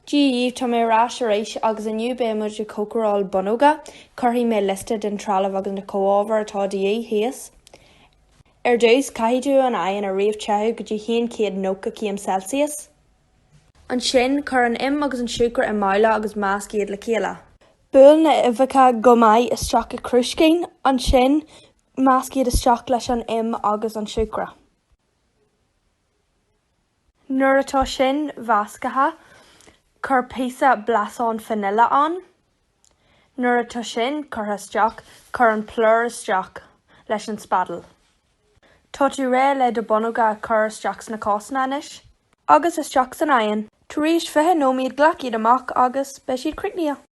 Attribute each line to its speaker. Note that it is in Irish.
Speaker 1: Díomh tá mé rás éis agus aniu bé muid de cocaráil bunóga, chuirtí mé lista den trealamh agus na comhábhar atá daí thaobhs. Ar dús caitheadú an aghaidh a riamh teathu go dtí 190 Celsius. An sin chur an agus an siúcar i mbaile agus meas iad le chéile. Búil na uibheacha go maith isteach i cruiscín, an sin meas iad isteach leis an agus an siúcra. Nuair atá sin mheascatha, chur píosa blasán fanilla an. Nuair atá sin curtha isteach, chur an plór isteach leis an spadal. Tá tú ré le do bunóga chur isteach na cásanna anois, agus isteach san aghaidh. Tar éis 20 nóiméad ghlac iad amach agus beidh siad cricníoch.